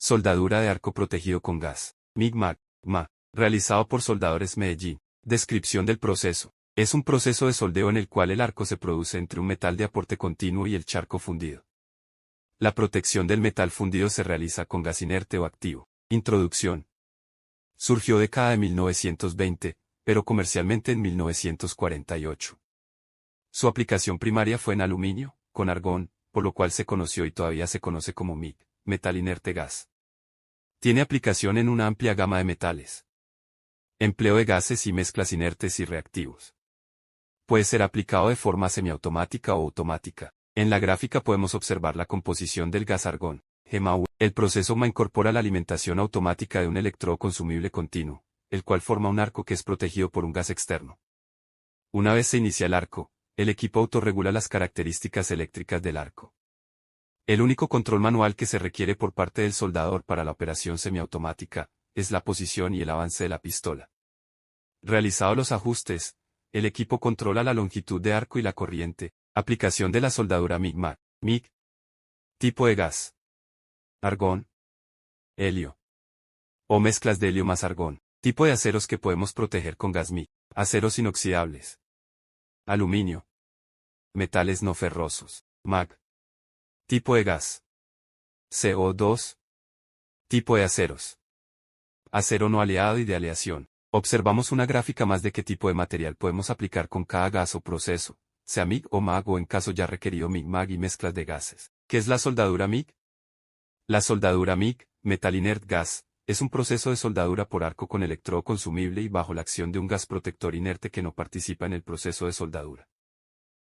Soldadura de arco protegido con gas. MIG-MAG, realizado por Soldadores Medellín. Descripción del proceso. Es un proceso de soldeo en el cual el arco se produce entre un metal de aporte continuo y el charco fundido. La protección del metal fundido se realiza con gas inerte o activo. Introducción. Surgió década de 1920, pero comercialmente en 1948. Su aplicación primaria fue en aluminio, con argón, por lo cual se conoció y todavía se conoce como MIG, metal inerte gas. Tiene aplicación en una amplia gama de metales. Empleo de gases y mezclas inertes y reactivos. Puede ser aplicado de forma semiautomática o automática. En la gráfica podemos observar la composición del gas argón. GEMA. El proceso MA incorpora la alimentación automática de un electrodo consumible continuo, el cual forma un arco que es protegido por un gas externo. Una vez se inicia el arco, el equipo autorregula las características eléctricas del arco. El único control manual que se requiere por parte del soldador para la operación semiautomática es la posición y el avance de la pistola. Realizados los ajustes, el equipo controla la longitud de arco y la corriente. Aplicación de la soldadura MIG-MAG. MIG. Tipo de gas. Argón. Helio. O mezclas de helio más argón. Tipo de aceros que podemos proteger con gas MIG. Aceros inoxidables. Aluminio. Metales no ferrosos. MAG. Tipo de gas. CO2. Tipo de aceros. Acero no aleado y de aleación. Observamos una gráfica más de qué tipo de material podemos aplicar con cada gas o proceso, sea MIG o MAG o en caso ya requerido MIG-MAG y mezclas de gases. ¿Qué es la soldadura MIG? La soldadura MIG, Metal Inert Gas, es un proceso de soldadura por arco con electrodo consumible y bajo la acción de un gas protector inerte que no participa en el proceso de soldadura.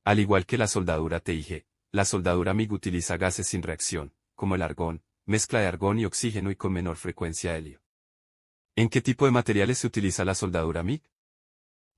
Al igual que la soldadura TIG, la soldadura MIG utiliza gases sin reacción, como el argón, mezcla de argón y oxígeno y con menor frecuencia helio. ¿En qué tipo de materiales se utiliza la soldadura MIG?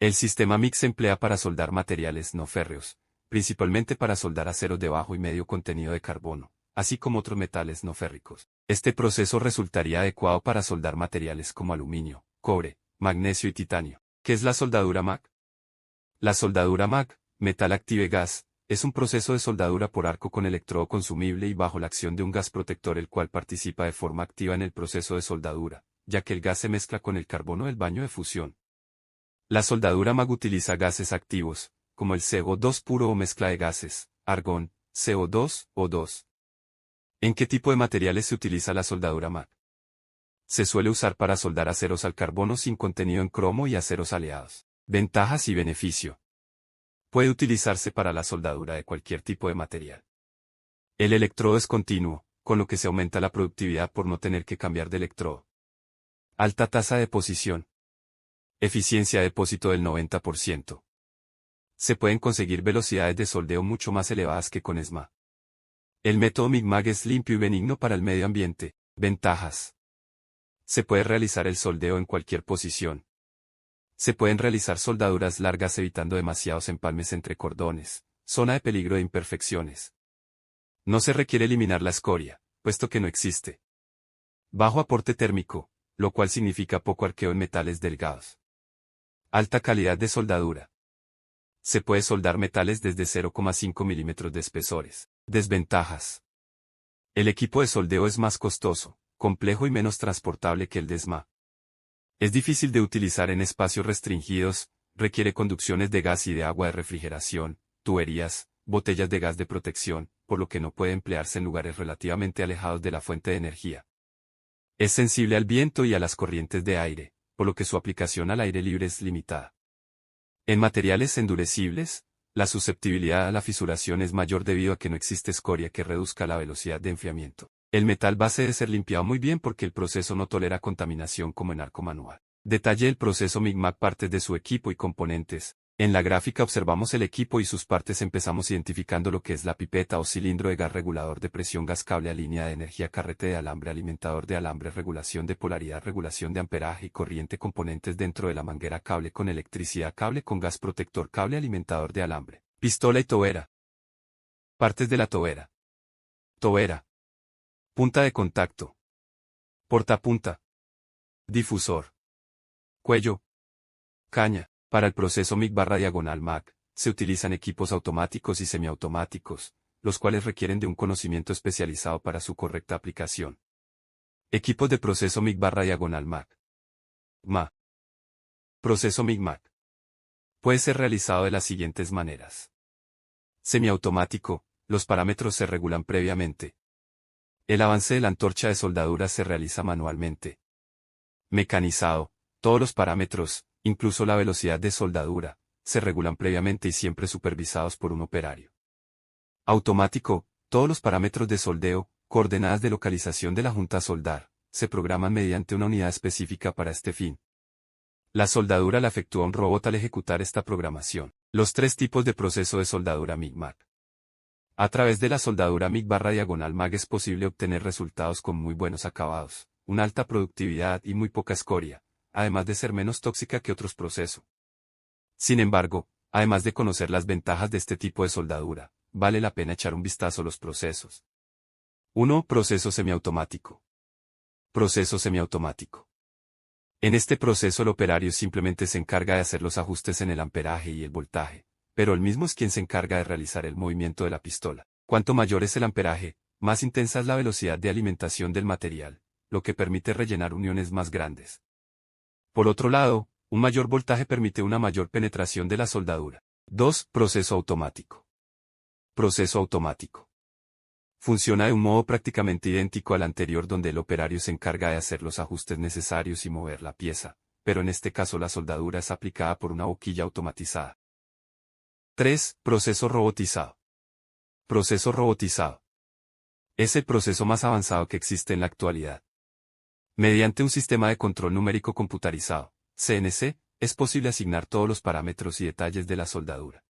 El sistema MIG se emplea para soldar materiales no férreos, principalmente para soldar aceros de bajo y medio contenido de carbono, así como otros metales no férricos. Este proceso resultaría adecuado para soldar materiales como aluminio, cobre, magnesio y titanio. ¿Qué es la soldadura MAG? La soldadura MAG, Metal Active Gas, es un proceso de soldadura por arco con electrodo consumible y bajo la acción de un gas protector el cual participa de forma activa en el proceso de soldadura, ya que el gas se mezcla con el carbono del baño de fusión. La soldadura MAG utiliza gases activos, como el CO2 puro o mezcla de gases, argón, CO2, O2. ¿En qué tipo de materiales se utiliza la soldadura MAG? Se suele usar para soldar aceros al carbono sin contenido en cromo y aceros aleados. Ventajas y beneficio. Puede utilizarse para la soldadura de cualquier tipo de material. El electrodo es continuo, con lo que se aumenta la productividad por no tener que cambiar de electrodo. Alta tasa de deposición. Eficiencia de depósito del 90%. Se pueden conseguir velocidades de soldeo mucho más elevadas que con ESMA. El método MIG-MAG es limpio y benigno para el medio ambiente. Ventajas. Se puede realizar el soldeo en cualquier posición. Se pueden realizar soldaduras largas evitando demasiados empalmes entre cordones, zona de peligro de imperfecciones. No se requiere eliminar la escoria, puesto que no existe. Bajo aporte térmico, lo cual significa poco arqueo en metales delgados. Alta calidad de soldadura. Se puede soldar metales desde 0,5 milímetros de espesores. Desventajas. El equipo de soldeo es más costoso, complejo y menos transportable que el de ESMA. Es difícil de utilizar en espacios restringidos, requiere conducciones de gas y de agua de refrigeración, tuberías, botellas de gas de protección, por lo que no puede emplearse en lugares relativamente alejados de la fuente de energía. Es sensible al viento y a las corrientes de aire, por lo que su aplicación al aire libre es limitada. En materiales endurecibles, la susceptibilidad a la fisuración es mayor debido a que no existe escoria que reduzca la velocidad de enfriamiento. El metal base debe ser limpiado muy bien porque el proceso no tolera contaminación como en arco manual. Detalle el proceso MIG-MAG, partes de su equipo y componentes. En la gráfica observamos el equipo y sus partes. Empezamos identificando lo que es la pipeta o cilindro de gas, regulador de presión, gas, cable a línea de energía, carrete de alambre, alimentador de alambre, regulación de polaridad, regulación de amperaje y corriente, componentes dentro de la manguera, cable con electricidad, cable con gas protector, cable alimentador de alambre, pistola y tobera. Partes de la tobera. Tobera. Punta de contacto. Portapunta. Difusor. Cuello. Caña. Para el proceso MIG/MAG, se utilizan equipos automáticos y semiautomáticos, los cuales requieren de un conocimiento especializado para su correcta aplicación. Equipos de proceso MIG/MAC. MA. Proceso MIG/MAC. Puede ser realizado de las siguientes maneras. Semiautomático, los parámetros se regulan previamente. El avance de la antorcha de soldadura se realiza manualmente. Mecanizado, todos los parámetros, incluso la velocidad de soldadura, se regulan previamente y siempre supervisados por un operario. Automático, todos los parámetros de soldeo, coordenadas de localización de la junta a soldar, se programan mediante una unidad específica para este fin. La soldadura la efectúa un robot al ejecutar esta programación. Los tres tipos de proceso de soldadura MIG/MAC. A través de la soldadura MIG/MAC es posible obtener resultados con muy buenos acabados, una alta productividad y muy poca escoria, además de ser menos tóxica que otros procesos. Sin embargo, además de conocer las ventajas de este tipo de soldadura, vale la pena echar un vistazo a los procesos. 1. Proceso semiautomático. Proceso semiautomático. En este proceso el operario simplemente se encarga de hacer los ajustes en el amperaje y el voltaje, pero él mismo es quien se encarga de realizar el movimiento de la pistola. Cuanto mayor es el amperaje, más intensa es la velocidad de alimentación del material, lo que permite rellenar uniones más grandes. Por otro lado, un mayor voltaje permite una mayor penetración de la soldadura. 2. Proceso automático. Proceso automático. Funciona de un modo prácticamente idéntico al anterior, donde el operario se encarga de hacer los ajustes necesarios y mover la pieza, pero en este caso la soldadura es aplicada por una boquilla automatizada. 3. Proceso robotizado. Proceso robotizado. Es el proceso más avanzado que existe en la actualidad. Mediante un sistema de control numérico computarizado, CNC, es posible asignar todos los parámetros y detalles de la soldadura.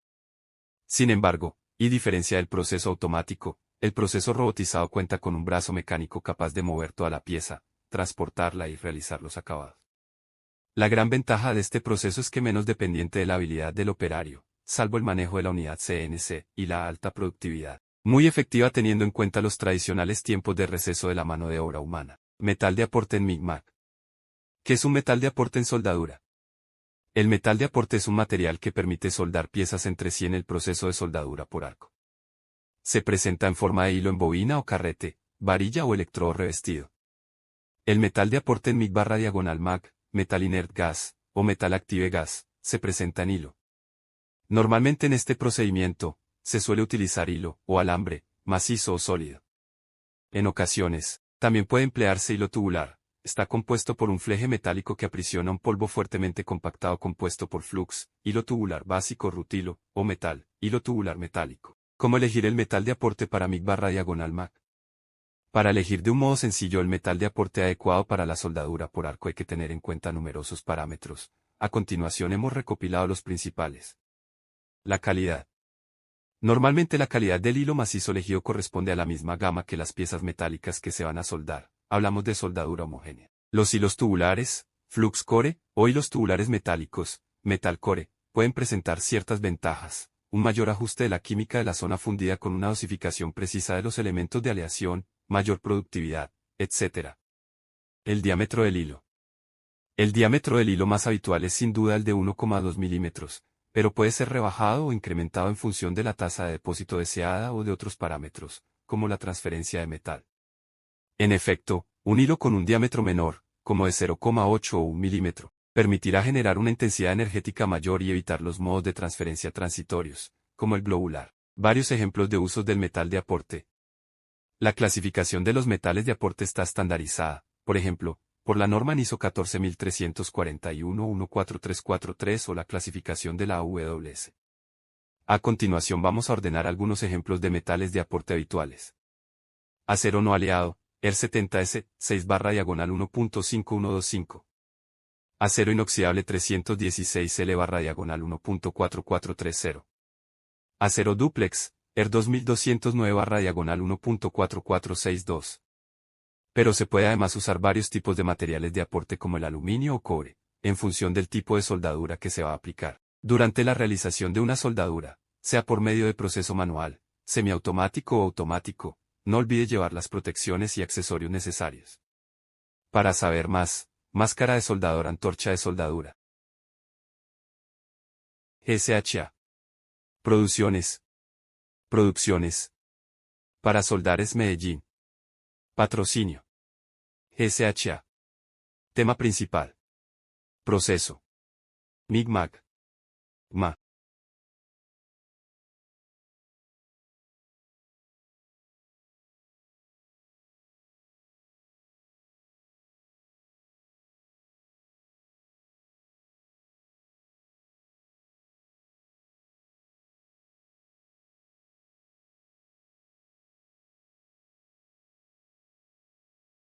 Sin embargo, y diferencia del proceso automático, el proceso robotizado cuenta con un brazo mecánico capaz de mover toda la pieza, transportarla y realizar los acabados. La gran ventaja de este proceso es que menos dependiente de la habilidad del operario, salvo el manejo de la unidad CNC, y la alta productividad, muy efectiva teniendo en cuenta los tradicionales tiempos de receso de la mano de obra humana. Metal de aporte en MIG/MAC. ¿Qué es un metal de aporte en soldadura? El metal de aporte es un material que permite soldar piezas entre sí en el proceso de soldadura por arco. Se presenta en forma de hilo en bobina o carrete, varilla o electrodo revestido. El metal de aporte en MIG/MAC, metal inert gas, o metal active gas, se presenta en hilo. Normalmente en este procedimiento, se suele utilizar hilo, o alambre, macizo o sólido. En ocasiones, también puede emplearse hilo tubular. Está compuesto por un fleje metálico que aprisiona un polvo fuertemente compactado compuesto por flux, hilo tubular básico rutilo, o metal, hilo tubular metálico. ¿Cómo elegir el metal de aporte para MIG/MAC? Para elegir de un modo sencillo el metal de aporte adecuado para la soldadura por arco hay que tener en cuenta numerosos parámetros. A continuación hemos recopilado los principales. La calidad. Normalmente la calidad del hilo macizo elegido corresponde a la misma gama que las piezas metálicas que se van a soldar. Hablamos de soldadura homogénea. Los hilos tubulares, flux core, o hilos tubulares metálicos, metal core, pueden presentar ciertas ventajas. Un mayor ajuste de la química de la zona fundida con una dosificación precisa de los elementos de aleación, mayor productividad, etc. El diámetro del hilo. El diámetro del hilo más habitual es sin duda el de 1,2 milímetros, pero puede ser rebajado o incrementado en función de la tasa de depósito deseada o de otros parámetros, como la transferencia de metal. En efecto, un hilo con un diámetro menor, como de 0,8 o 1 milímetro, permitirá generar una intensidad energética mayor y evitar los modos de transferencia transitorios, como el globular. Varios ejemplos de usos del metal de aporte. La clasificación de los metales de aporte está estandarizada, por ejemplo, por la norma ISO 14341-14343 o la clasificación de la AWS. A continuación vamos a ordenar algunos ejemplos de metales de aporte habituales. Acero no aleado, ER70S, 6/1.5125. Acero inoxidable 316L/1.4430. Acero dúplex, ER2209/1.4462. Pero se puede además usar varios tipos de materiales de aporte como el aluminio o cobre, en función del tipo de soldadura que se va a aplicar. Durante la realización de una soldadura, sea por medio de proceso manual, semiautomático o automático, no olvide llevar las protecciones y accesorios necesarios. Para saber más, máscara de soldador, antorcha de soldadura. GSHA. Producciones. Para Soldares Medellín. Patrocinio. SHA. Tema principal. Proceso. Micmac. Ma.